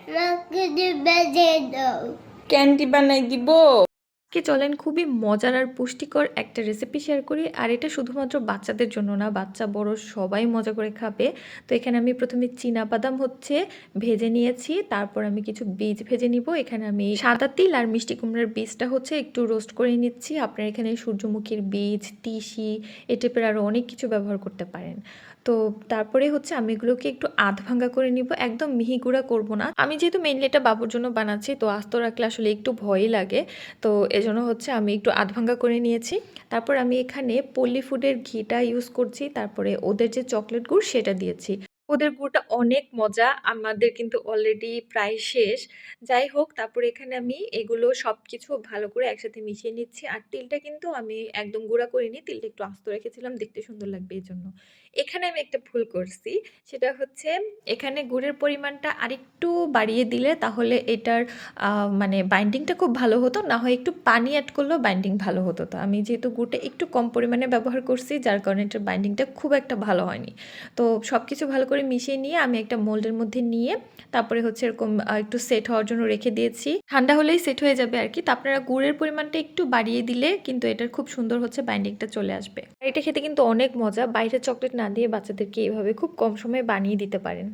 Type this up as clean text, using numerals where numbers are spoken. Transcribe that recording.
আমাকে বেজে দাও। ক্যান্ডি বানাই দিব। কি চলেন খুবই মজার আর পুষ্টিকর একটা রেসিপি শেয়ার করি। আর এটা শুধুমাত্র বাচ্চাদের জন্য না, বাচ্চা বড় সবাই মজা করে খাবে। তো এখানে আমি প্রথমে বাদাম হচ্ছে ভেজে নিয়েছি, তারপর আমি কিছু বীজ ভেজে নিব। এখানে আমি সাদা তিল আর মিষ্টি কুমড়ার বীজটা হচ্ছে একটু রোস্ট করে নিচ্ছি। আপনারা এখানে সূর্যমুখীর বীজ, তিসি এ টাইপের আরও অনেক কিছু ব্যবহার করতে পারেন। তো তারপরে হচ্ছে আমি এগুলোকে একটু আধ ভাঙ্গা করে নিব, একদম মিহি গুঁড়া করব না। আমি যেহেতু মেইনলি এটা বাবুর জন্য বানাচ্ছি, তো আস্ত রাখলে আসলে একটু ভয়ই লাগে। তো এজন্য হচ্ছে আমি একটু আধ ভাঙ্গা করে নিয়েছি। তারপর আমি এখানে পল্লী ফুডের ঘিটা ইউজ করছি, তারপরে ওদের যে চকলেট গুড় সেটা দিয়েছি। ওদের গুড়টা অনেক মজা, আমাদের কিন্তু অলরেডি প্রায় শেষ। যাই হোক, তারপরে এখানে আমি এগুলো সব কিছু ভালো করে একসাথে মিশিয়ে নিচ্ছি। আর তিলটা কিন্তু আমি একদম গুঁড়া করিনি, তিলটা একটু আস্ত রেখেছিলাম দেখতে সুন্দর লাগবে এই জন্য। এখানে আমি একটা ভুল করছি, সেটা হচ্ছে এখানে গুড়ের পরিমাণটা আরেকটু বাড়িয়ে দিলে তাহলে এটার মানে বাইন্ডিংটা খুব ভালো হতো, না হয় একটু পানি অ্যাড করলেও বাইন্ডিং ভালো হতো। তো আমি যেহেতু গুড়টা একটু কম পরিমাণে ব্যবহার করছি, যার কারণে এটার বাইন্ডিংটা খুব একটা ভালো হয়নি। তো সব কিছু ভালো করে মিশিয়ে নিয়ে আমি একটা মোল্ডের মধ্যে নিয়ে তারপরে হচ্ছে এরকম একটু সেট হওয়ার জন্য রেখে দিয়েছি। ঠান্ডা হলেই সেট হয়ে যাবে আর কি। তো আপনারা গুড়ের পরিমাণটা একটু বাড়িয়ে দিলে কিন্তু এটার খুব সুন্দর হচ্ছে বাইন্ডিংটা চলে আসবে। আর এটা খেতে কিন্তু অনেক মজা, বাইরে চকলেট না দিয়ে বাচ্চাদেরকে এইভাবে খুব কম সময়ে বানিয়ে দিতে পারেন।